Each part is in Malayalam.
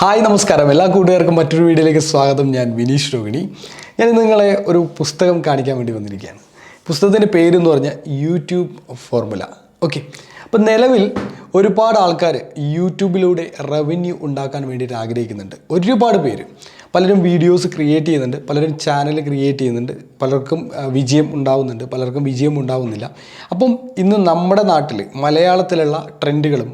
ഹായ് നമസ്കാരം, എല്ലാ കൂട്ടുകാർക്കും മറ്റൊരു വീഡിയോയിലേക്ക് സ്വാഗതം. ഞാൻ വിനീഷ് രോഹിണി. ഞാൻ നിങ്ങളെ ഒരു പുസ്തകം കാണിക്കാൻ വേണ്ടി വന്നിരിക്കുകയാണ്. പുസ്തകത്തിൻ്റെ പേരെന്ന് പറഞ്ഞാൽ യൂട്യൂബ് ഫോർമുല. ഓക്കെ, അപ്പം നിലവിൽ ഒരുപാട് ആൾക്കാർ യൂട്യൂബിലൂടെ റവന്യൂ ഉണ്ടാക്കാൻ വേണ്ടിയിട്ട് ആഗ്രഹിക്കുന്നുണ്ട്. ഒരുപാട് പേര് പലരും വീഡിയോസ് ക്രിയേറ്റ് ചെയ്യുന്നുണ്ട്, പലരും ചാനൽ ക്രിയേറ്റ് ചെയ്യുന്നുണ്ട്, പലർക്കും വിജയം ഉണ്ടാവുന്നുണ്ട്, പലർക്കും വിജയം ഉണ്ടാവുന്നില്ല. അപ്പം ഇന്ന് നമ്മുടെ നാട്ടിൽ മലയാളത്തിലുള്ള ട്രെൻഡുകളും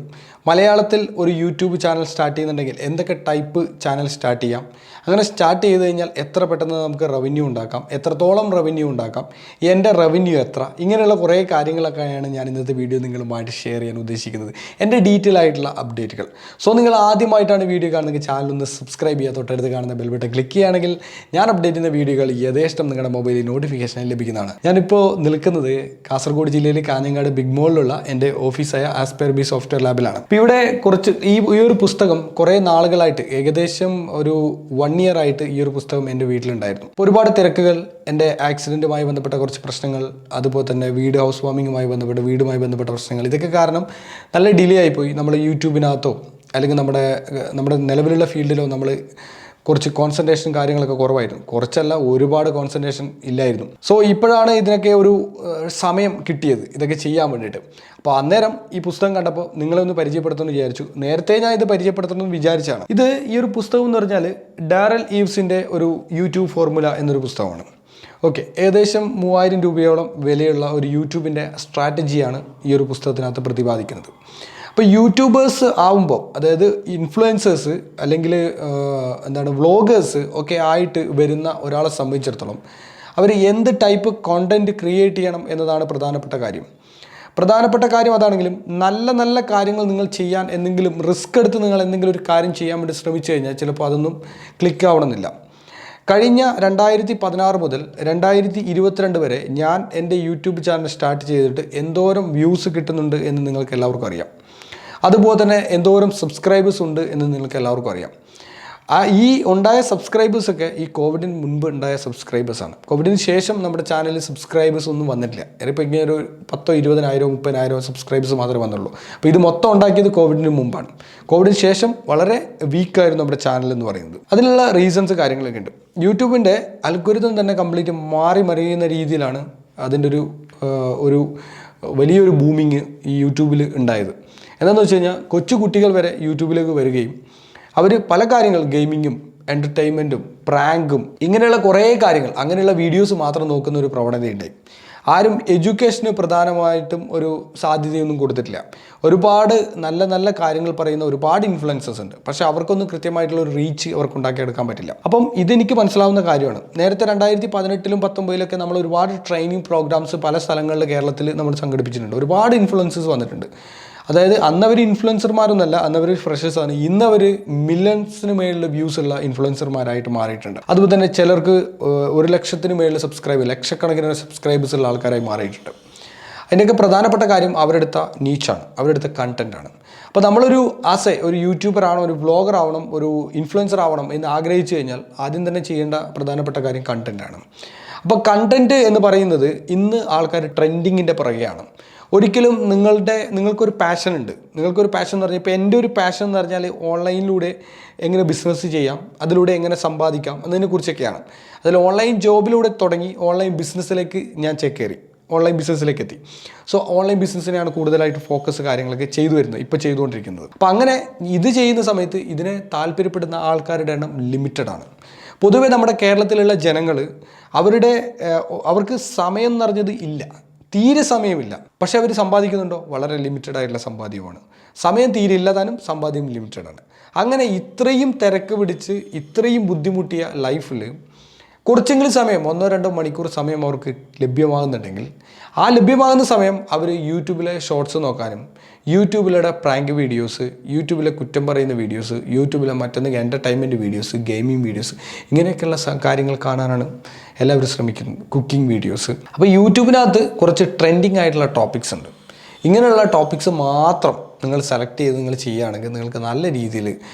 മലയാളത്തിൽ ഒരു യൂട്യൂബ് ചാനൽ സ്റ്റാർട്ട് ചെയ്യുന്നുണ്ടെങ്കിൽ എന്തൊക്കെ ടൈപ്പ് ചാനൽ സ്റ്റാർട്ട് ചെയ്യാം, അങ്ങനെ സ്റ്റാർട്ട് ചെയ്ത് കഴിഞ്ഞാൽ എത്ര പെട്ടെന്ന് നമുക്ക് റവന്യൂ ഉണ്ടാക്കാം, എത്രത്തോളം റവന്യൂ ഉണ്ടാക്കാം, എൻ്റെ റവന്യൂ എത്ര, ഇങ്ങനെയുള്ള കുറേ കാര്യങ്ങളൊക്കെയാണ് ഞാൻ ഇന്നത്തെ വീഡിയോ നിങ്ങളുമായിട്ട് ഷെയർ ചെയ്യാൻ ഉദ്ദേശിക്കുന്നത്, എൻ്റെ ഡീറ്റെയിൽ ആയിട്ടുള്ള അപ്ഡേറ്റുകൾ. സോ നിങ്ങൾ ആദ്യമായിട്ടാണ് വീഡിയോ കാണുന്നത്, ചാനൽ ഒന്ന് സബ്സ്ക്രൈബ് ചെയ്യുക, തൊട്ടടുത്ത് കാണുന്ന ബെൽ ബട്ടൺ ക്ലിക്ക് ചെയ്യുകയാണെങ്കിൽ ഞാൻ അപ്ഡേറ്റ് ചെയ്യുന്ന വീഡിയോകൾ യഥേഷ്ടം നിങ്ങളുടെ മൊബൈലിൽ നോട്ടിഫിക്കേഷനായി ലഭിക്കുന്നതാണ്. ഞാനിപ്പോൾ നിൽക്കുന്നത് കാസർഗോഡ് ജില്ലയിൽ കാഞ്ഞങ്ങാട് ബിഗ് മോളിലുള്ള എൻ്റെ ഓഫീസായ ആസ്പെർബി സോഫ്റ്റ്വെയർ ലാബിലാണ്. ഇപ്പോൾ ഇവിടെ കുറച്ച് ഈ ഒരു പുസ്തകം കുറേ നാളുകളായിട്ട്, ഏകദേശം ഒരു 1 year ആയിട്ട് ഈ ഒരു പുസ്തകം എൻ്റെ വീട്ടിലുണ്ടായിരുന്നു. ഒരുപാട് തിരക്കുകൾ, എൻ്റെ ആക്സിഡൻറ്റുമായി ബന്ധപ്പെട്ട കുറച്ച് പ്രശ്നങ്ങൾ, അതുപോലെ തന്നെ ഹൗസ് വാമിങ്ങുമായി വീടുമായി ബന്ധപ്പെട്ട പ്രശ്നങ്ങൾ, ഇതൊക്കെ കാരണം നല്ല ഡിലേ ആയിപ്പോയി. നമ്മൾ യൂട്യൂബിനകത്തോ അല്ലെങ്കിൽ നമ്മുടെ നിലവിലുള്ള ഫീൽഡിലോ നമ്മൾ കുറച്ച് കോൺസെൻട്രേഷൻ കാര്യങ്ങളൊക്കെ കുറവായിരുന്നു. കുറച്ചല്ല, ഒരുപാട് കോൺസെൻട്രേഷൻ ഇല്ലായിരുന്നു. സോ ഇപ്പോഴാണ് ഇതിനൊക്കെ ഒരു സമയം കിട്ടിയത് ഇതൊക്കെ ചെയ്യാൻ വേണ്ടിയിട്ട്. അപ്പോൾ അന്നേരം ഈ പുസ്തകം കണ്ടപ്പോൾ നിങ്ങളൊന്ന് പരിചയപ്പെടുത്തുമെന്ന് വിചാരിച്ചു. നേരത്തെ ഞാൻ ഇത് പരിചയപ്പെടുത്തണമെന്ന് വിചാരിച്ചാണ്. ഇത് ഈ ഒരു പുസ്തകം എന്ന് പറഞ്ഞാൽ ഡാരൽ ഈവ്സിൻ്റെ ഒരു യൂട്യൂബ് ഫോർമുല എന്നൊരു പുസ്തകമാണ്. ഓക്കെ, ഏകദേശം 3000 രൂപയോളം വിലയുള്ള ഒരു യൂട്യൂബിൻ്റെ സ്ട്രാറ്റജിയാണ് ഈ ഒരു പുസ്തകത്തിനകത്ത് പ്രതിപാദിക്കുന്നത്. അപ്പോൾ യൂട്യൂബേഴ്സ് ആവുമ്പോൾ, അതായത് ഇൻഫ്ലുവൻസേഴ്സ് അല്ലെങ്കിൽ വ്ളോഗേഴ്സ് ഒക്കെ ആയിട്ട് വരുന്ന ഒരാളെ സംബന്ധിച്ചിടത്തോളം അവർ എന്ത് ടൈപ്പ് കോണ്ടൻറ്റ് ക്രിയേറ്റ് ചെയ്യണം എന്നതാണ് പ്രധാനപ്പെട്ട കാര്യം. അതാണെങ്കിലും നല്ല നല്ല കാര്യങ്ങൾ നിങ്ങൾ ചെയ്യാൻ എന്തെങ്കിലും റിസ്ക് എടുത്ത് നിങ്ങൾ എന്തെങ്കിലും ഒരു കാര്യം ചെയ്യാൻ വേണ്ടി ശ്രമിച്ചു കഴിഞ്ഞാൽ ചിലപ്പോൾ അതൊന്നും ക്ലിക്ക് ആവണമെന്നില്ല. കഴിഞ്ഞ 2016 മുതൽ 2022 വരെ ഞാൻ എൻ്റെ യൂട്യൂബ് ചാനൽ സ്റ്റാർട്ട് ചെയ്തിട്ട് എന്തോരം വ്യൂസ് കിട്ടുന്നുണ്ട് എന്ന് നിങ്ങൾക്ക് എല്ലാവർക്കും അറിയാം. അതുപോലെ തന്നെ എന്തോരം സബ്സ്ക്രൈബേഴ്സ് ഉണ്ട് എന്ന് നിങ്ങൾക്ക് എല്ലാവർക്കും അറിയാം. ഈ ഉണ്ടായ സബ്സ്ക്രൈബേഴ്സൊക്കെ ഈ കോവിഡിന് മുൻപ് ഉണ്ടായ സബ്സ്ക്രൈബേഴ്സാണ്. കോവിഡിന് ശേഷം നമ്മുടെ ചാനലിൽ സബ്സ്ക്രൈബേഴ്സ് ഒന്നും വന്നിട്ടില്ല. ഇപ്പോൾ ഇങ്ങനെ ഒരു 10,000, 20,000, 30,000 സബ്സ്ക്രൈബേഴ്സ് മാത്രമേ വന്നുള്ളൂ. അപ്പോൾ ഇത് മൊത്തം ഉണ്ടാക്കിയത് കോവിഡിന് മുമ്പാണ്. കോവിഡിന് ശേഷം വളരെ വീക്കായിരുന്നു നമ്മുടെ ചാനൽ എന്ന് പറയുന്നത്. അതിനുള്ള റീസൺസ് കാര്യങ്ങളൊക്കെ ഉണ്ട്. യൂട്യൂബിൻ്റെ അൽഗോരിതം തന്നെ കംപ്ലീറ്റ് മാറി മറിയുന്ന രീതിയിലാണ് അതിൻ്റെ ഒരു വലിയൊരു ബൂമിങ് ഈ യൂട്യൂബിൽ ഉണ്ടായത്. എന്താണെന്ന് വെച്ച് കഴിഞ്ഞാൽ കൊച്ചു കുട്ടികൾ വരെ യൂട്യൂബിലേക്ക് വരികയും അവർ പല കാര്യങ്ങൾ, ഗെയിമിങ്ങും എൻ്റർടൈൻമെൻറ്റും പ്രാങ്കും ഇങ്ങനെയുള്ള കുറേ കാര്യങ്ങൾ, അങ്ങനെയുള്ള വീഡിയോസ് മാത്രം നോക്കുന്ന ഒരു പ്രവണതയുണ്ടായി. ആരും എഡ്യൂക്കേഷന് പ്രധാനമായിട്ടും ഒരു സാധ്യതയൊന്നും കൊടുത്തിട്ടില്ല. ഒരുപാട് നല്ല നല്ല കാര്യങ്ങൾ പറയുന്ന ഒരുപാട് ഇൻഫ്ലുവൻസേഴ്സ് ഉണ്ട്, പക്ഷേ അവർക്കൊന്നും കൃത്യമായിട്ടുള്ള ഒരു റീച്ച് അവർക്ക് ഉണ്ടാക്കിയെടുക്കാൻ പറ്റില്ല. അപ്പം ഇതെനിക്ക് മനസ്സിലാവുന്ന കാര്യമാണ്. നേരത്തെ 2018-ലും 2019-ലൊക്കെ നമ്മൾ ഒരുപാട് ട്രെയിനിങ് പ്രോഗ്രാംസ് പല സ്ഥലങ്ങളിൽ കേരളത്തിൽ നമ്മൾ സംഘടിപ്പിച്ചിട്ടുണ്ട്. ഒരുപാട് ഇൻഫ്ലുവൻസേഴ്സ് വന്നിട്ടുണ്ട്. അതായത് അന്നവർ ഇൻഫ്ലുവൻസർമാരൊന്നല്ല, അന്നവർ ഫ്രഷേഴ്സാണ്. ഇന്നവർ മില്യൺസിന് മേളിൽ വ്യൂസ് ഉള്ള ഇൻഫ്ലുവൻസർമാരായിട്ട് മാറിയിട്ടുണ്ട്. അതുപോലെ തന്നെ ചിലർക്ക് 100,000-ന് മേളിൽ ലക്ഷക്കണക്കിന് സബ്സ്ക്രൈബേഴ്സ് ഉള്ള ആൾക്കാരായി മാറിയിട്ടുണ്ട്. അതിൻ്റെയൊക്കെ പ്രധാനപ്പെട്ട കാര്യം അവരെടുത്ത നീച്ചാണ്, അവരെടുത്ത കണ്ടൻറ്റാണ്. അപ്പോൾ നമ്മളൊരു ഒരു യൂട്യൂബർ ആവണം, ഒരു വ്ളോഗർ ആവണം, ഒരു ഇൻഫ്ലുവൻസർ ആവണം എന്ന് ആഗ്രഹിച്ചു കഴിഞ്ഞാൽ ആദ്യം തന്നെ ചെയ്യേണ്ട പ്രധാനപ്പെട്ട കാര്യം കണ്ടൻറ്റാണ്. അപ്പോൾ കണ്ടൻറ്റ് എന്ന് പറയുന്നത് ഇന്ന് ആൾക്കാർ ട്രെൻഡിങ്ങിൻ്റെ പുറകെയാണ്. ഒരിക്കലും നിങ്ങൾക്കൊരു പാഷൻ ഉണ്ട്. നിങ്ങൾക്കൊരു പാഷൻ എന്ന് പറഞ്ഞാൽ, ഇപ്പോൾ എൻ്റെ ഒരു പാഷൻ എന്ന് പറഞ്ഞാൽ ഓൺലൈനിലൂടെ എങ്ങനെ ബിസിനസ് ചെയ്യാം, അതിലൂടെ എങ്ങനെ സമ്പാദിക്കാം എന്നതിനെക്കുറിച്ചൊക്കെയാണ്. അതിൽ ഓൺലൈൻ ജോബിലൂടെ തുടങ്ങി ഓൺലൈൻ ബിസിനസ്സിലേക്ക് ഞാൻ ഓൺലൈൻ ബിസിനസ്സിലേക്ക് എത്തി. സോ ഓൺലൈൻ ബിസിനസ്സിനെയാണ് കൂടുതലായിട്ട് ഫോക്കസ് കാര്യങ്ങളൊക്കെ ചെയ്തുകൊണ്ടിരിക്കുന്നത്. അപ്പോൾ അങ്ങനെ ഇത് ചെയ്യുന്ന സമയത്ത് ഇതിനെ താല്പര്യപ്പെടുന്ന ആൾക്കാരുടെ എണ്ണം ലിമിറ്റഡ് ആണ്. പൊതുവെ നമ്മുടെ കേരളത്തിലുള്ള ജനങ്ങൾ അവർക്ക് സമയം എന്ന് പറഞ്ഞത് ഇല്ല, തീരെ സമയമില്ല. പക്ഷേ അവർ സമ്പാദിക്കുന്നുണ്ടോ? വളരെ ലിമിറ്റഡ് ആയിട്ടുള്ള സമ്പാദ്യമാണ്. സമയം തീരെ ഇല്ലാതാനും സമ്പാദ്യം ലിമിറ്റഡാണ്. അങ്ങനെ ഇത്രയും തിരക്ക് പിടിച്ച് ഇത്രയും ബുദ്ധിമുട്ടിയ ലൈഫിൽ കുറച്ചെങ്കിലും സമയം, 1-2 മണിക്കൂർ സമയം അവർക്ക് ലഭ്യമാകുന്നുണ്ടെങ്കിൽ ആ ലഭ്യമാകുന്ന സമയം അവർ യൂട്യൂബിലെ ഷോർട്സ് നോക്കാനും, യൂട്യൂബിലെ പ്രാങ്ക് വീഡിയോസ്, യൂട്യൂബിലെ കുറ്റം പറയുന്ന വീഡിയോസ്, യൂട്യൂബിലെ മറ്റൊന്ന് എൻ്റർടൈൻമെൻറ്റ് വീഡിയോസ്, ഗെയിമിംഗ് വീഡിയോസ്, ഇങ്ങനെയൊക്കെയുള്ള കാര്യങ്ങൾ കാണാനാണ് എല്ലാവരും ശ്രമിക്കുന്നത്. Cooking videos. അപ്പോൾ യൂട്യൂബിനകത്ത് കുറച്ച് ട്രെൻഡിങ് ആയിട്ടുള്ള ടോപ്പിക്സ് ഉണ്ട്. ഇങ്ങനെയുള്ള ടോപ്പിക്സ് മാത്രം നിങ്ങൾ സെലക്ട് ചെയ്ത് നിങ്ങൾ ചെയ്യുകയാണെങ്കിൽ നിങ്ങൾക്ക് നല്ല രീതിയിൽ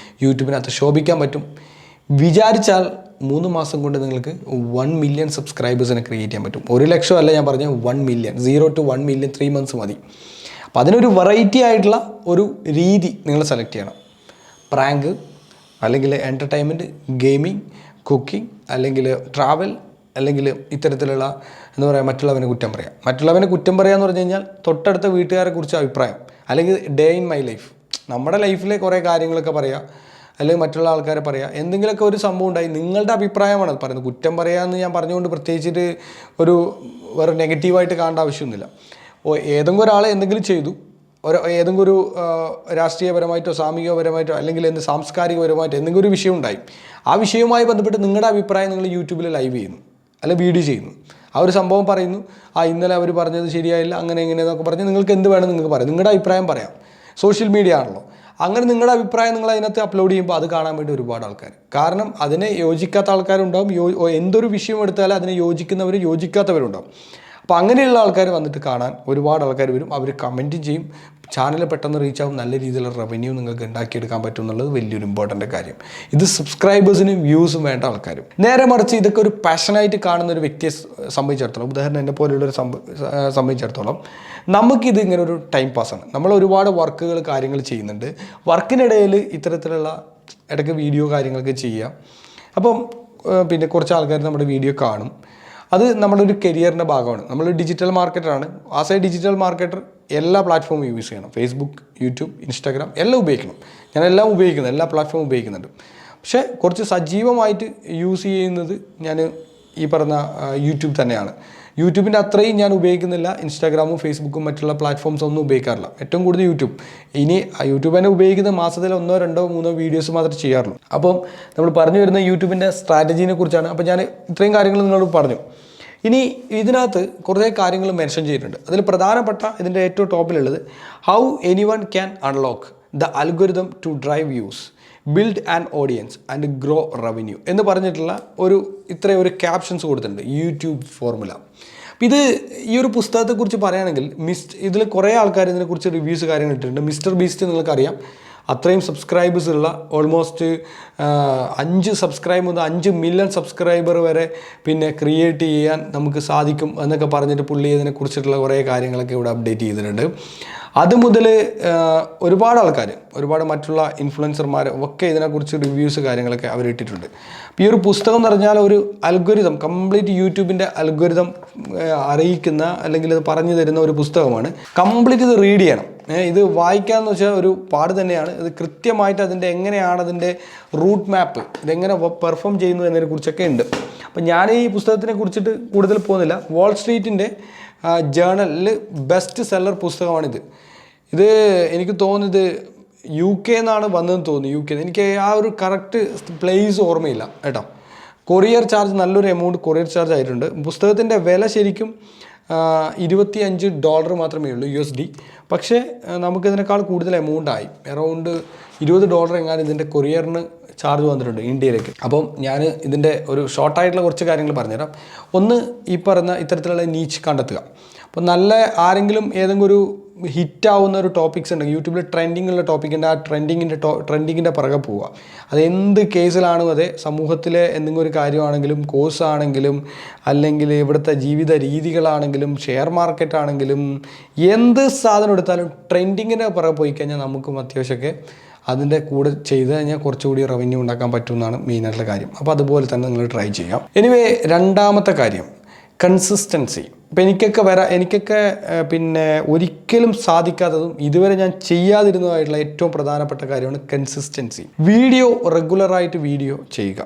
യൂട്യൂബിനകത്ത് ശോഭിക്കാൻ പറ്റും. വിചാരിച്ചാൽ 3 മാസം കൊണ്ട് നിങ്ങൾക്ക് 1 million സബ്സ്ക്രൈബേഴ്സിനെ ക്രിയേറ്റ് ചെയ്യാൻ പറ്റും. 1 ലക്ഷം അല്ല, ഞാൻ പറഞ്ഞ 1 million, 0 to 1 million 3 months മതി. അപ്പോൾ അതിനൊരു വെറൈറ്റി ആയിട്ടുള്ള ഒരു രീതി നിങ്ങൾ സെലക്ട് ചെയ്യണം. പ്രാങ്ക്, അല്ലെങ്കിൽ എൻ്റർടൈൻമെൻറ്റ്, ഗെയിമിംഗ്, കുക്കിംഗ്, അല്ലെങ്കിൽ ട്രാവൽ, അല്ലെങ്കിൽ ഇത്തരത്തിലുള്ള എന്താ പറയുക മറ്റുള്ളവനെ കുറ്റം പറയാം. മറ്റുള്ളവനെ കുറ്റം പറയുക എന്ന് പറഞ്ഞു കഴിഞ്ഞാൽ തൊട്ടടുത്ത വീട്ടുകാരെ കുറിച്ച് അഭിപ്രായം, അല്ലെങ്കിൽ ഡേ ഇൻ മൈ ലൈഫ്, നമ്മുടെ ലൈഫിലെ കുറേ കാര്യങ്ങളൊക്കെ പറയുക, അല്ലെങ്കിൽ മറ്റുള്ള ആൾക്കാരെ പറയുക. എന്തെങ്കിലുമൊക്കെ ഒരു സംഭവം ഉണ്ടായി നിങ്ങളുടെ അഭിപ്രായമാണ് അത് പറയുന്നത്. കുറ്റം പറയാമെന്ന് ഞാൻ പറഞ്ഞുകൊണ്ട് പ്രത്യേകിച്ചിട്ട് വേറെ നെഗറ്റീവായിട്ട് കാണേണ്ട ആവശ്യമൊന്നുമില്ല. ഏതെങ്കിലും ഒരാൾ എന്തെങ്കിലും ചെയ്തു, ഏതെങ്കിലും ഒരു രാഷ്ട്രീയപരമായിട്ടോ സാമൂഹികപരമായിട്ടോ അല്ലെങ്കിൽ സാംസ്കാരികപരമായിട്ടോ എന്തെങ്കിലും ഒരു വിഷയം ഉണ്ടായി, ആ വിഷയവുമായി ബന്ധപ്പെട്ട് നിങ്ങളുടെ അഭിപ്രായം നിങ്ങൾ യൂട്യൂബിൽ ലൈവ് ചെയ്യുന്നു അല്ലെങ്കിൽ വീഡിയോ ചെയ്യുന്നു. ആ ഒരു സംഭവം പറയുന്നു, ഇന്നലെ അവർ പറഞ്ഞത് ശരിയായില്ല, അങ്ങനെ എന്നൊക്കെ പറഞ്ഞ് നിങ്ങൾക്ക് എന്ത് വേണം നിങ്ങൾക്ക് പറയാം, നിങ്ങളുടെ അഭിപ്രായം പറയാം. സോഷ്യൽ മീഡിയ ആണല്ലോ. അങ്ങനെ നിങ്ങളുടെ അഭിപ്രായം നിങ്ങൾ അതിനകത്ത് അപ്ലോഡ് ചെയ്യുമ്പോൾ അത് കാണാൻ വേണ്ടി ഒരുപാട് ആൾക്കാർ, കാരണം അതിനെ യോജിക്കാത്ത ആൾക്കാരുണ്ടാവും. എന്തൊരു വിഷയം എടുത്താലും അതിനെ യോജിക്കുന്നവരും യോജിക്കാത്തവരുണ്ടാവും. അപ്പോൾ അങ്ങനെയുള്ള ആൾക്കാർ വന്നിട്ട് കാണാൻ ഒരുപാട് ആൾക്കാർ വരും. അവർ കമൻറ്റും ചെയ്യും, ചാനൽ പെട്ടെന്ന് റീച്ച് ആവും, നല്ല രീതിയിലുള്ള റവന്യൂ നിങ്ങൾക്ക് ഉണ്ടാക്കിയെടുക്കാൻ പറ്റും എന്നുള്ളത് വലിയൊരു ഇമ്പോർട്ടൻ്റ് കാര്യം. ഇത് സബ്സ്ക്രൈബേഴ്സിനും വ്യൂസും വേണ്ട ആൾക്കാരും. നേരെ മറിച്ച് ഇതൊക്കെ ഒരു പാഷനായിട്ട് കാണുന്ന ഒരു വ്യക്തിയെ സംബന്ധിച്ചിടത്തോളം, ഉദാഹരണം എന്നെ പോലെയുള്ളൊരു സംബന്ധിച്ചിടത്തോളം നമുക്കിത് ഇങ്ങനെ ഒരു ടൈം പാസ്സാണ്. നമ്മൾ ഒരുപാട് വർക്കുകൾ കാര്യങ്ങൾ ചെയ്യുന്നുണ്ട്. വർക്കിനിടയിൽ ഇത്തരത്തിലുള്ള ഇടയ്ക്ക് വീഡിയോ കാര്യങ്ങളൊക്കെ ചെയ്യുക. അപ്പം പിന്നെ കുറച്ച് ആൾക്കാർ നമ്മുടെ വീഡിയോ കാണും. അത് നമ്മുടെ ഒരു കരിയറിൻ്റെ ഭാഗമാണ്. നമ്മൾ ഡിജിറ്റൽ മാർക്കറ്ററാണ്. ആസ് എ ഡിജിറ്റൽ മാർക്കറ്റർ എല്ലാ പ്ലാറ്റ്ഫോമും യൂസ് ചെയ്യണം. ഫേസ്ബുക്ക്, യൂട്യൂബ്, ഇൻസ്റ്റാഗ്രാം എല്ലാം ഉപയോഗിക്കണം. ഞാനെല്ലാം ഉപയോഗിക്കുന്നത്, എല്ലാ പ്ലാറ്റ്ഫോമും ഉപയോഗിക്കുന്നുണ്ട്. പക്ഷേ കുറച്ച് സജീവമായിട്ട് യൂസ് ചെയ്യുന്നത് ഞാൻ ഈ പറഞ്ഞ യൂട്യൂബ് തന്നെയാണ്. യൂട്യൂബിൻ്റെ അത്രയും ഞാൻ ഉപയോഗിക്കുന്നില്ല. ഇൻസ്റ്റാഗ്രാമും ഫേസ്ബുക്കും മറ്റുള്ള പ്ലാറ്റ്ഫോംസ് ഒന്നും ഉപയോഗിക്കാറില്ല. ഏറ്റവും കൂടുതൽ യൂട്യൂബ്. ഇനി യൂട്യൂബ് തന്നെ ഉപയോഗിക്കുന്ന മാസത്തിൽ 1, 2, 3 വീഡിയോസ് മാത്രമേ ചെയ്യാറുള്ളൂ. അപ്പം നമ്മൾ പറഞ്ഞു വരുന്ന യൂട്യൂബിൻ്റെ സ്ട്രാറ്റജീനെ കുറിച്ചാണ്. അപ്പോൾ ഞാൻ ഇത്രയും കാര്യങ്ങൾ നിങ്ങളോട് പറഞ്ഞു. ഇനി ഇതിനകത്ത് കുറേ കാര്യങ്ങൾ മെൻഷൻ ചെയ്തിട്ടുണ്ട്. അതിൽ പ്രധാനപ്പെട്ട ഇതിൻ്റെ ഏറ്റവും ടോപ്പിലുള്ളത് how anyone can unlock the algorithm to drive views, build an audience and grow revenue എന്ന് പറഞ്ഞിട്ടുള്ള ഇത്രയും ക്യാപ്ഷൻസ് കൊടുത്തിട്ടുണ്ട്. YouTube formula. അപ്പോൾ ഈ ഒരു പുസ്തകത്തെക്കുറിച്ച് പറയുകയാണെങ്കിൽ ഇതിൽ കുറേ ആൾക്കാർ ഇതിനെക്കുറിച്ച് റിവ്യൂസ് കാര്യങ്ങൾ ഇട്ടിട്ടുണ്ട്. മിസ്റ്റർ ബീസ്റ്റ് നിങ്ങൾക്കറിയാം, അത്രയും സബ്സ്ക്രൈബേഴ്സ് ഉള്ള ഓൾമോസ്റ്റ് 5 സബ്സ്ക്രൈബ് മുതൽ 5 മില്യൺ സബ്സ്ക്രൈബർ വരെ പിന്നെ ക്രിയേറ്റ് ചെയ്യാൻ നമുക്ക് സാധിക്കും എന്നൊക്കെ പറഞ്ഞിട്ട് പുള്ളി ഇതിനെക്കുറിച്ചിട്ടുള്ള കുറേ കാര്യങ്ങളൊക്കെ ഇവിടെ അപ്ഡേറ്റ് ചെയ്തിട്ടുണ്ട്. അതുമുതൽ ഒരുപാട് ആൾക്കാർ, ഒരുപാട് മറ്റുള്ള ഇൻഫ്ലുവൻസർമാർ ഒക്കെ ഇതിനെക്കുറിച്ച് റിവ്യൂസ് കാര്യങ്ങളൊക്കെ അവരിട്ടിട്ടുണ്ട്. അപ്പോൾ ഈ ഒരു പുസ്തകം എന്ന് പറഞ്ഞാൽ ഒരു അൽഗോരിതം, കംപ്ലീറ്റ് യൂട്യൂബിൻ്റെ അൽഗോരിതം അറിയിക്കുന്ന അല്ലെങ്കിൽ ഇത് പറഞ്ഞു തരുന്ന ഒരു പുസ്തകമാണ്. കംപ്ലീറ്റ് ഇത് റീഡ് ചെയ്യണം. ഇത് വായിക്കാമെന്ന് വെച്ചാൽ ഒരു പാട് തന്നെയാണ്. ഇത് കൃത്യമായിട്ട് എങ്ങനെയാണ് അതിൻ്റെ റൂട്ട് മാപ്പ്, ഇതെങ്ങനെ പെർഫോം ചെയ്യുന്നു എന്നതിനെക്കുറിച്ചൊക്കെ ഉണ്ട്. അപ്പം ഞാൻ ഈ പുസ്തകത്തിനെ കുറിച്ചിട്ട് കൂടുതൽ പോകുന്നില്ല. വാൾ സ്ട്രീറ്റിൻ്റെ ജേണലിൽ ബെസ്റ്റ് സെല്ലർ പുസ്തകമാണിത്. ഇത് എനിക്ക് തോന്നുന്നത് UK എന്നാണ് വന്നതെന്ന് തോന്നുന്നു. UK എനിക്ക് ആ ഒരു കറക്റ്റ് പ്ലേസ് ഓർമ്മയില്ല കേട്ടോ. കൊറിയർ ചാർജ് നല്ലൊരു എമൗണ്ട് കൊറിയർ ചാർജ് ആയിട്ടുണ്ട്. പുസ്തകത്തിൻ്റെ വില ശരിക്കും $25 മാത്രമേ ഉള്ളൂ USD. പക്ഷേ നമുക്കിതിനേക്കാൾ കൂടുതൽ എമൗണ്ട് ആയി, അറൗണ്ട് $20 എങ്ങാനും ഇതിൻ്റെ കൊറിയറിന് ചാർജ് വന്നിട്ടുണ്ട് ഇന്ത്യയിലേക്ക്. അപ്പം ഞാൻ ഇതിൻ്റെ ഒരു ഷോർട്ടായിട്ടുള്ള കുറച്ച് കാര്യങ്ങൾ പറഞ്ഞുതരാം. ഒന്ന്, ഈ പറഞ്ഞ ഇത്തരത്തിലുള്ള നീച്ച് കണ്ടെത്തുക. അപ്പോൾ നല്ല ആരെങ്കിലും ഏതെങ്കിലും ഒരു ഹിറ്റാവുന്ന ഒരു ടോപ്പിക്സ് ഉണ്ടെങ്കിൽ യൂട്യൂബിൽ ട്രെൻഡിങ്ങുള്ള ടോപ്പിക്കുണ്ട്, ആ ട്രെൻഡിങ്ങിൻ്റെ പുറകെ പോവുക. അത് എന്ത് കേസിലാണോ, അതെ സമൂഹത്തിലെ എന്തെങ്കിലും ഒരു കാര്യമാണെങ്കിലും, കോഴ്സാണെങ്കിലും, അല്ലെങ്കിൽ ഇവിടുത്തെ ജീവിത രീതികളാണെങ്കിലും, ഷെയർ മാർക്കറ്റ് ആണെങ്കിലും, എന്ത് സാധനം എടുത്താലും ട്രെൻഡിങ്ങിൻ്റെ പുറകെ പോയി കഴിഞ്ഞാൽ നമുക്കും അത്യാവശ്യമൊക്കെ അതിൻ്റെ കൂടെ ചെയ്ത് കഴിഞ്ഞാൽ കുറച്ചുകൂടി റവന്യൂ ഉണ്ടാക്കാൻ പറ്റുമെന്നാണ് മെയിനായിട്ടുള്ള കാര്യം. അപ്പോൾ അതുപോലെ തന്നെ നിങ്ങൾ ട്രൈ ചെയ്യാം. എനിവേ, രണ്ടാമത്തെ കാര്യം കൺസിസ്റ്റൻസി. ഇപ്പം എനിക്കൊക്കെ പിന്നെ ഒരിക്കലും സാധിക്കാത്തതും ഇതുവരെ ഞാൻ ചെയ്യാതിരുന്നതായിട്ടുള്ള ഏറ്റവും പ്രധാനപ്പെട്ട കാര്യമാണ് കൺസിസ്റ്റൻസി. റെഗുലറായിട്ട് വീഡിയോ ചെയ്യുക.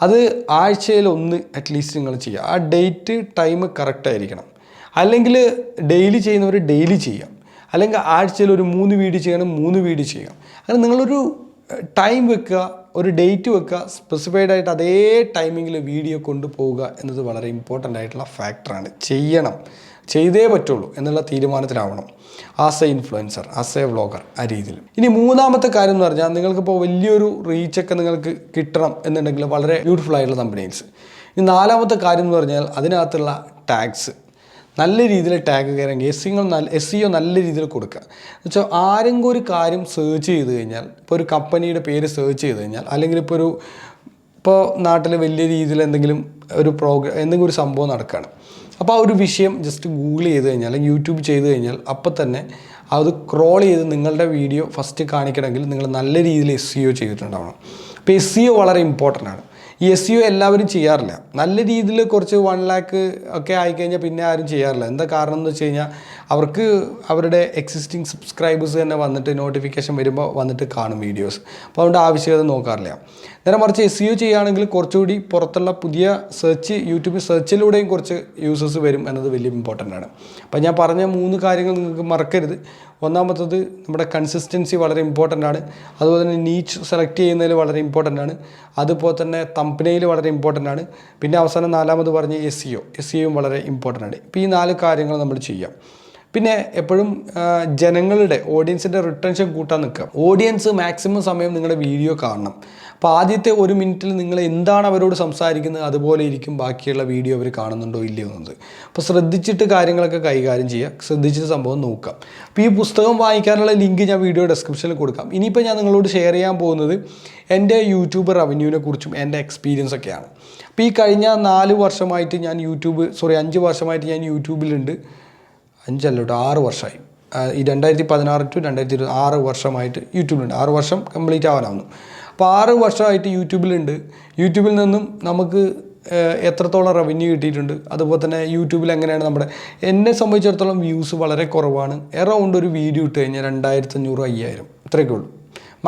അത് ആഴ്ചയിൽ 1 അറ്റ്ലീസ്റ്റ് നിങ്ങൾ ചെയ്യുക. ആ ഡേറ്റ് ടൈം കറക്റ്റായിരിക്കണം. അല്ലെങ്കിൽ ഡെയിലി ചെയ്യുന്നവർ ഡെയിലി ചെയ്യാം, അല്ലെങ്കിൽ ആഴ്ചയിൽ ഒരു 3 വീഡിയോ ചെയ്യണം, 3 വീഡിയോ ചെയ്യാം. അങ്ങനെ നിങ്ങളൊരു ടൈം വെക്കുക, ഒരു ഡേറ്റ് വെക്കുക, സ്പെസിഫൈഡ് ആയിട്ട് അതേ ടൈമിങ്ങിൽ വീഡിയോ കൊണ്ടുപോവുക എന്നത് വളരെ ഇമ്പോർട്ടൻ്റ് ആയിട്ടുള്ള ഫാക്ടറാണ്. ചെയ്തേ പറ്റുള്ളൂ എന്നുള്ള തീരുമാനത്തിലാവണം. As a influencer, as a vlogger, ആ രീതിയിൽ. ഇനി മൂന്നാമത്തെ കാര്യം എന്ന് പറഞ്ഞാൽ, നിങ്ങൾക്കിപ്പോൾ വലിയൊരു റീച്ചൊക്കെ നിങ്ങൾക്ക് കിട്ടണം എന്നുണ്ടെങ്കിൽ വളരെ ബ്യൂട്ടിഫുൾ ആയിട്ടുള്ള തമ്പനെയിൽസ്. ഇനി നാലാമത്തെ കാര്യം എന്ന് പറഞ്ഞാൽ അതിനകത്തുള്ള ടാഗ്സ് നല്ല രീതിയിൽ ടാഗ് കയറെങ്കിൽ SEO നല്ല രീതിയിൽ കൊടുക്കുക. എന്നുവെച്ചാൽ ആരെങ്കിലും ഒരു കാര്യം സെർച്ച് ചെയ്ത് കഴിഞ്ഞാൽ, ഇപ്പോൾ ഒരു കമ്പനിയുടെ പേര് സെർച്ച് ചെയ്ത് കഴിഞ്ഞാൽ, അല്ലെങ്കിൽ ഇപ്പോൾ നാട്ടിൽ വലിയ രീതിയിൽ എന്തെങ്കിലും ഒരു സംഭവം നടക്കുകയാണ്, അപ്പോൾ ആ ഒരു വിഷയം ജസ്റ്റ് ഗൂഗിൾ ചെയ്ത് കഴിഞ്ഞാൽ അല്ലെങ്കിൽ യൂട്യൂബ് ചെയ്ത് കഴിഞ്ഞാൽ അപ്പം തന്നെ അത് ക്രോൾ ചെയ്ത് നിങ്ങളുടെ വീഡിയോ ഫസ്റ്റ് കാണിക്കണമെങ്കിൽ നിങ്ങൾ നല്ല രീതിയിൽ SEO ചെയ്തിട്ടുണ്ടാവണം. ഇപ്പോൾ SEO വളരെ ഇമ്പോർട്ടൻ്റ് ആണ്. ഈ SEO എല്ലാവരും ചെയ്യാറില്ല. നല്ല രീതിയിൽ കുറച്ച് 1 lakh ഒക്കെ ആയിക്കഴിഞ്ഞാൽ പിന്നെ ആരും ചെയ്യാറില്ല. എന്താ കാരണം എന്ന് വെച്ച് കഴിഞ്ഞാൽ അവർക്ക് അവരുടെ എക്സിസ്റ്റിംഗ് സബ്സ്ക്രൈബേഴ്സ് തന്നെ വന്നിട്ട് നോട്ടിഫിക്കേഷൻ വരുമ്പോൾ വന്നിട്ട് കാണും വീഡിയോസ്. അപ്പോൾ അതുകൊണ്ട് ആവശ്യകത നോക്കാറില്ല. നേരെ മറിച്ച് SEO ചെയ്യുകയാണെങ്കിൽ കുറച്ചുകൂടി പുറത്തുള്ള പുതിയ യൂട്യൂബ് സെർച്ചിലൂടെയും കുറച്ച് യൂസേഴ്സ് വരും എന്നത് വലിയ ഇമ്പോർട്ടൻ്റ് ആണ്. അപ്പോൾ ഞാൻ പറഞ്ഞ 3 കാര്യങ്ങൾ നിങ്ങൾക്ക് മറക്കരുത്. ഒന്നാമത്തത് നമ്മുടെ കൺസിസ്റ്റൻസി വളരെ ഇമ്പോർട്ടൻ്റ് ആണ്. അതുപോലെ തന്നെ നീച്ച് സെലക്ട് ചെയ്യുന്നതിൽ വളരെ ഇമ്പോർട്ടൻ്റ് ആണ്. അതുപോലെ തന്നെ തംബ്നെയിൽ വളരെ ഇമ്പോർട്ടൻ്റ് ആണ്. പിന്നെ അവസാനം 4ാമത് പറഞ്ഞ SEOയും വളരെ ഇമ്പോർട്ടൻ്റ് ആണ്. ഇപ്പോൾ ഈ 4 കാര്യങ്ങൾ നമ്മൾ ചെയ്യാം. പിന്നെ എപ്പോഴും ജനങ്ങളുടെ ഓഡിയൻസിൻ്റെ റിട്ടൻഷൻ കൂട്ടാൻ നിൽക്കുക. ഓഡിയൻസ് മാക്സിമം സമയം നിങ്ങളുടെ വീഡിയോ കാണണം. അപ്പോൾ ആദ്യത്തെ 1 മിനിറ്റിൽ നിങ്ങൾ എന്താണ് അവരോട് സംസാരിക്കുന്നത് അതുപോലെ ഇരിക്കും ബാക്കിയുള്ള വീഡിയോ അവർ കാണുന്നുണ്ടോ ഇല്ലയോ എന്നത്. അപ്പോൾ ശ്രദ്ധിച്ചിട്ട് കാര്യങ്ങളൊക്കെ കൈകാര്യം ചെയ്യുക, ശ്രദ്ധിച്ചിട്ട് സംഭവം നോക്കാം. അപ്പോൾ ഈ പുസ്തകം വായിക്കാനുള്ള ലിങ്ക് ഞാൻ വീഡിയോ ഡിസ്ക്രിപ്ഷനിൽ കൊടുക്കാം. ഇനിയിപ്പോൾ ഞാൻ നിങ്ങളോട് ഷെയർ ചെയ്യാൻ പോകുന്നത് എൻ്റെ യൂട്യൂബ് റവന്യൂവിനെ കുറിച്ചും എൻ്റെ എക്സ്പീരിയൻസ് ഒക്കെയാണ്. അപ്പോൾ ഈ കഴിഞ്ഞ 4 വർഷമായിട്ട് ഞാൻ 5 വർഷമായിട്ട് ഞാൻ യൂട്യൂബിലുണ്ട്. 5 അല്ല കേട്ടോ, 6 വർഷമായി. ഈ 2016 to 2020 6 വർഷമായിട്ട് യൂട്യൂബിലുണ്ട്. 6 വർഷം കംപ്ലീറ്റ് ആവാനാവുന്നു. അപ്പോൾ 6 വർഷമായിട്ട് യൂട്യൂബിലുണ്ട്. യൂട്യൂബിൽ നിന്നും നമുക്ക് എത്രത്തോളം റവന്യൂ കിട്ടിയിട്ടുണ്ട്, അതുപോലെ തന്നെ യൂട്യൂബിൽ എങ്ങനെയാണ് എന്നെ സംബന്ധിച്ചിടത്തോളം വ്യൂസ് വളരെ കുറവാണ്. എറൗണ്ട് ഒരു വീഡിയോ ഇട്ട് കഴിഞ്ഞാൽ 2500 5000 ഇത്രയൊക്കെ ഉള്ളൂ.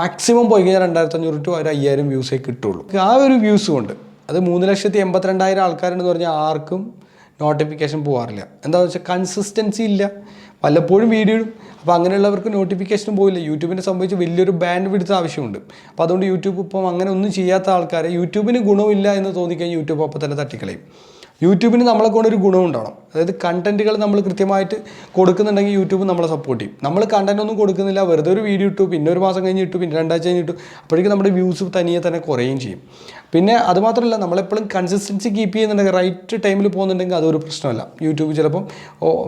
മാക്സിമം പോയി കഴിഞ്ഞാൽ 2500 to 5000 വ്യൂസേ കിട്ടുള്ളൂ. ആ ഒരു വ്യൂസ് കൊണ്ട് അത് 3,82,000 ആൾക്കാരുണ്ടെന്ന് പറഞ്ഞാൽ ആർക്കും നോട്ടിഫിക്കേഷൻ പോകാറില്ല. എന്താണെന്ന് വെച്ചാൽ കൺസിസ്റ്റൻസി ഇല്ല. വല്ലപ്പോഴും വീഡിയോ ഇടും. അപ്പോൾ അങ്ങനെയുള്ളവർക്ക് നോട്ടിഫിക്കേഷനും പോയില്ല. യൂട്യൂബിനെ സംബന്ധിച്ച് വലിയൊരു ബാൻഡ് വിടുത്ത ആവശ്യമുണ്ട്. അപ്പോൾ അതുകൊണ്ട് യൂട്യൂബ് ഇപ്പം അങ്ങനെ ഒന്നും ചെയ്യാത്ത ആൾക്കാരെ യൂട്യൂബിന് ഗുണമില്ല എന്ന് തോന്നിക്കഴിഞ്ഞാൽ യൂട്യൂബ് അപ്പോൾ തന്നെ തട്ടിക്കളയും. യൂട്യൂബിന് നമ്മളെ കൊണ്ടൊരു ഗുണം ഉണ്ടാവണം. അതായത് കണ്ടൻറ്റുകൾ നമ്മൾ കൃത്യമായിട്ട് കൊടുക്കുന്നുണ്ടെങ്കിൽ യൂട്യൂബ് നമ്മളെ സപ്പോർട്ട് ചെയ്യും. നമ്മൾ കണ്ടൻറ്റ് ഒന്നും കൊടുക്കുന്നില്ല, വെറുതെ ഒരു വീഡിയോ ഇട്ടു, പിന്നെ ഒരു മാസം കഴിഞ്ഞ് ഇട്ടു, പിന്നെ 2 ആഴ്ച കഴിഞ്ഞ് ഇട്ടു, അപ്പോഴേക്കും നമ്മുടെ വ്യൂസ് തനിയെ തന്നെ കുറയുകയും ചെയ്യും. പിന്നെ അതുമാത്രമല്ല, നമ്മളെപ്പോഴും കൺസിസ്റ്റൻസി കീപ്പ് ചെയ്യുന്നുണ്ടെങ്കിൽ, റൈറ്റ് ടൈമിൽ പോകുന്നുണ്ടെങ്കിൽ അതൊരു പ്രശ്നമല്ല. യൂട്യൂബ് ചിലപ്പം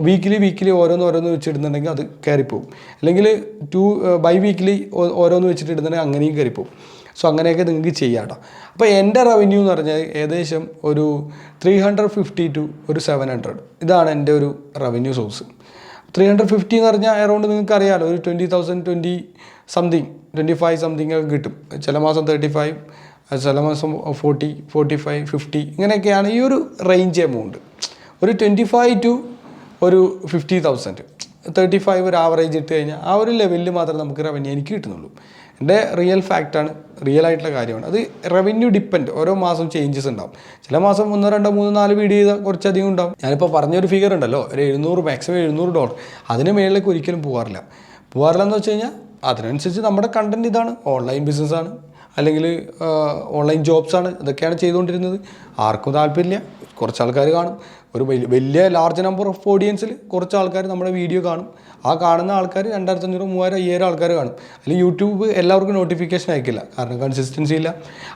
വീക്കിലി ഓരോന്ന് വെച്ചിടുന്നുണ്ടെങ്കിൽ അത് കയറിപ്പോവും. അല്ലെങ്കിൽ ബൈ വീക്കിലി ഓരോന്ന് വെച്ചിട്ട് ഇടുന്നുണ്ടെങ്കിൽ അങ്ങനെയും കയറിപ്പോവും. സോ അങ്ങനെയൊക്കെ നിങ്ങൾക്ക് ചെയ്യാം കേട്ടോ. അപ്പോൾ എൻ്റെ റവന്യൂ എന്ന് പറഞ്ഞാൽ ഏകദേശം ഒരു 350 to 700 ഇതാണ് എൻ്റെ ഒരു റവന്യൂ സോഴ്സ്. 350 എന്ന് പറഞ്ഞാൽ അറൗണ്ട് നിങ്ങൾക്ക് അറിയാമല്ലോ, ഒരു 20,000 20 സംതിങ് 25 സംതിങ് ഒക്കെ കിട്ടും. ചില മാസം 35, ചില മാസം 40, 45, 50 ഇങ്ങനെയൊക്കെയാണ് ഈ ഒരു റേഞ്ച് എമൗണ്ട്. ഒരു 25 to 50,000, 35 ഒരു ആവറേജ് ഇട്ട് കഴിഞ്ഞാൽ ആ ഒരു ലെവലിൽ മാത്രമേ നമുക്ക് റവന്യൂ എനിക്ക് കിട്ടുന്നുള്ളൂ. എൻ്റെ റിയൽ ഫാക്റ്റാണ്, റിയൽ ആയിട്ടുള്ള കാര്യമാണ്. അത് റവന്യൂ ഡിപ്പെൻഡ്, ഓരോ മാസം ചേഞ്ചസ് ഉണ്ടാവും. ചില മാസം 1, 2, 3, 4 വീഡിയോ ചെയ്താൽ കുറച്ചധികം ഉണ്ടാവും. ഞാനിപ്പോൾ പറഞ്ഞൊരു ഫിഗർ ഉണ്ടല്ലോ, ഒരു $700, മാക്സിമം $700, അതിന് മേളിലേക്ക് ഒരിക്കലും പോകാറില്ല എന്ന് വെച്ച് കഴിഞ്ഞാൽ അതിനനുസരിച്ച് നമ്മുടെ കണ്ടൻറ്റ് ഇതാണ്, ഓൺലൈൻ ബിസിനസ്സാണ്, അല്ലെങ്കിൽ ഓൺലൈൻ ജോബ്സാണ്, ഇതൊക്കെയാണ് ചെയ്തുകൊണ്ടിരുന്നത്. ആർക്കും താല്പര്യമില്ല, കുറച്ച് ആൾക്കാർ കാണും. ഒരു വലിയ ലാർജ് നമ്പർ ഓഫ് ഓഡിയൻസിൽ കുറച്ച് ആൾക്കാർ നമ്മുടെ വീഡിയോ കാണും. ആ കാണുന്ന ആൾക്കാർ 2,500, 3,000, 5,000 ആൾക്കാർ കാണും. അല്ലെങ്കിൽ യൂട്യൂബ് എല്ലാവർക്കും നോട്ടിഫിക്കേഷൻ അയക്കില്ല, കാരണം കൺസിസ്റ്റൻസി ഇല്ല.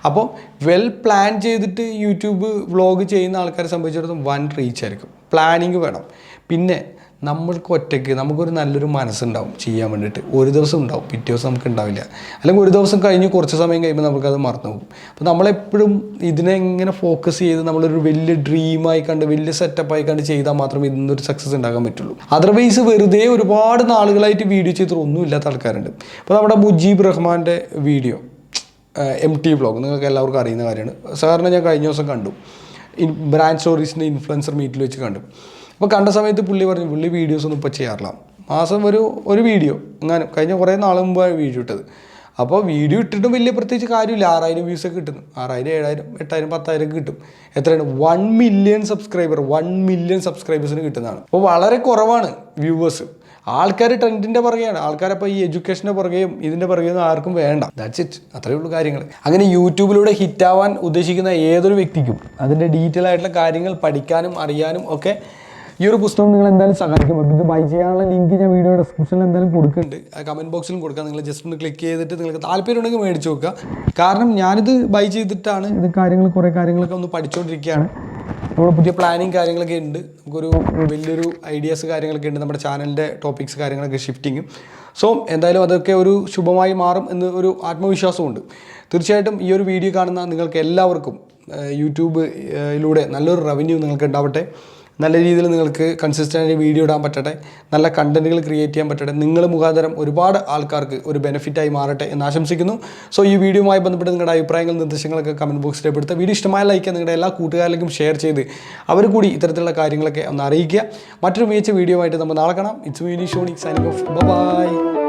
അപ്പോൾ വെൽ പ്ലാൻ ചെയ്തിട്ട് യൂട്യൂബ് വ്ളോഗ് ചെയ്യുന്ന ആൾക്കാരെ സംബന്ധിച്ചിടത്തോളം വൻ റീച്ച് ആയിരിക്കും. പ്ലാനിങ് വേണം. പിന്നെ നമ്മൾക്ക് ഒറ്റയ്ക്ക് നമുക്കൊരു നല്ലൊരു മനസ്സുണ്ടാവും ചെയ്യാൻ വേണ്ടിയിട്ട്. ഒരു ദിവസം ഉണ്ടാവും, പിറ്റേ ദിവസം നമുക്ക് ഉണ്ടാവില്ല. അല്ലെങ്കിൽ ഒരു ദിവസം കഴിഞ്ഞ് കുറച്ച് സമയം കഴിയുമ്പോൾ നമുക്കത് മറന്നു പോകും. അപ്പോൾ നമ്മളെപ്പോഴും ഇതിനെ ഇങ്ങനെ ഫോക്കസ് ചെയ്ത് നമ്മളൊരു വലിയ ഡ്രീമായി കണ്ട് വലിയ സെറ്റപ്പായി കണ്ട് ചെയ്താൽ മാത്രമേ ഇതിനൊരു സക്സസ് ഉണ്ടാക്കാൻ പറ്റുള്ളൂ. അതർവൈസ് വെറുതെ ഒരുപാട് നാളുകളായിട്ട് വീഡിയോ ചെയ്തിട്ട് ഒന്നും ഇല്ലാത്ത ആൾക്കാരുണ്ട്. ഇപ്പോൾ നമ്മുടെ മുജീബ് റഹ്മാൻ്റെ വീഡിയോ MT വ്ളോഗ് നിങ്ങൾക്ക് എല്ലാവർക്കും അറിയുന്ന കാര്യമാണ്. സാറിനെ ഞാൻ കഴിഞ്ഞ ദിവസം കണ്ടു, ബ്രാൻഡ് സ്റ്റോറീസിൻ്റെ ഇൻഫ്ലുവൻസർ മീറ്റിൽ വെച്ച് കണ്ടു. അപ്പോൾ കണ്ട സമയത്ത് പുള്ളി പറഞ്ഞു പുള്ളി വീഡിയോസ് ഒന്നും ഇപ്പോൾ ചെയ്യാറില്ല. മാസം ഒരു വീഡിയോ അങ്ങനെ കഴിഞ്ഞ കുറേ നാൾ മുമ്പാണ് വീഡിയോ ഇട്ടത്. അപ്പോൾ വീഡിയോ ഇട്ടിട്ടും വലിയ പ്രത്യേകിച്ച് കാര്യമില്ല. 6,000 വ്യൂസൊക്കെ കിട്ടുന്നു. 6,000, 7,000, 8,000, 10,000 കിട്ടും. എത്രയാണ്? 1 മില്യൺ സബ്സ്ക്രൈബേഴ്സിന് കിട്ടുന്നതാണ്. അപ്പോൾ വളരെ കുറവാണ് വ്യൂവേഴ്സ്. ആൾക്കാർ ട്രെൻഡിൻ്റെ പുറകെയാണ്. ആൾക്കാരപ്പോൾ ഈ എഡ്യൂക്കേഷൻ്റെ പുറകെയും ഇതിൻ്റെ പുറകെയൊന്നും ആർക്കും വേണ്ട. ദാറ്റ്സ് ഇറ്റ്, അത്രയേ ഉള്ളൂ കാര്യങ്ങൾ. അങ്ങനെ യൂട്യൂബിലൂടെ ഹിറ്റാവാൻ ഉദ്ദേശിക്കുന്ന ഏതൊരു വ്യക്തിക്കും അതിൻ്റെ ഡീറ്റെയിൽ ആയിട്ടുള്ള കാര്യങ്ങൾ പഠിക്കാനും അറിയാനും ഒക്കെ ഈ ഒരു പുസ്തകം നിങ്ങൾ എന്തായാലും സഹായിക്കും. അപ്പോൾ ഇത് ബൈ ചെയ്യാനുള്ള ലിങ്ക് ഞാൻ വീഡിയോ ഡിസ്ക്രിപ്ഷനിൽ എന്തായാലും കൊടുക്കുന്നുണ്ട്, കമൻറ്റ് ബോക്സിലും കൊടുക്കാം. നിങ്ങൾ ജസ്റ്റ് ഒന്ന് ക്ലിക്ക് ചെയ്തിട്ട് നിങ്ങൾക്ക് താല്പര്യം ഉണ്ടെങ്കിൽ മേടിച്ച് നോക്കുക. കാരണം ഞാനിത് ബൈ ചെയ്തിട്ടാണ് കുറേ കാര്യങ്ങളൊക്കെ ഒന്ന് പഠിച്ചുകൊണ്ടിരിക്കുകയാണ്. നമ്മൾ പുതിയ പ്ലാനിങ് കാര്യങ്ങളൊക്കെ ഉണ്ട്. നമുക്കൊരു വലിയൊരു ഐഡിയാസ് കാര്യങ്ങളൊക്കെ ഉണ്ട്. നമ്മുടെ ചാനലിൻ്റെ ടോപ്പിക്സ് കാര്യങ്ങളൊക്കെ ഷിഫ്റ്റിങ്ങും. സോ എന്തായാലും അതൊക്കെ ഒരു ശുഭമായി മാറും എന്ന് ഒരു ആത്മവിശ്വാസമുണ്ട്. തീർച്ചയായിട്ടും ഈ ഒരു വീഡിയോ കാണുന്ന നിങ്ങൾക്ക് എല്ലാവർക്കും യൂട്യൂബിലൂടെ നല്ലൊരു റവന്യൂ നിങ്ങൾക്ക് ഉണ്ടാവട്ടെ. നല്ല രീതിയിൽ നിങ്ങൾക്ക് കൺസിസ്റ്റൻ്റ് വീഡിയോ ഇടാൻ പറ്റട്ടെ, നല്ല കണ്ടൻറ്റുകൾ ക്രിയേറ്റ് ചെയ്യാൻ പറ്റട്ടെ, നിങ്ങൾ മുഖാന്തരം ഒരുപാട് ആൾക്കാർക്ക് ഒരു ബെനിഫിറ്റായി മാറട്ടെ എന്ന് ആശംസിക്കുന്നു. സോ ഈ വീഡിയോയുമായി ബന്ധപ്പെട്ട് നിങ്ങളുടെ അഭിപ്രായങ്ങളും നിർദ്ദേശങ്ങളൊക്കെ കമൻറ്റ് ബോക്സിൽ രേഖപ്പെടുത്തുക. വീഡിയോ ഇഷ്ടമായ ലൈക്ക് നിങ്ങളുടെ എല്ലാ കൂട്ടുകാരിലേക്കും ഷെയർ ചെയ്ത് അവർ കൂടി ഇത്തരത്തിലുള്ള കാര്യങ്ങളൊക്കെ ഒന്ന് അറിയിക്കുക. മറ്റൊരു മികച്ച വീഡിയോ ആയിട്ട് നമ്മൾ നാളെ കാണാം. It's me Vineesh Shony signing off. By.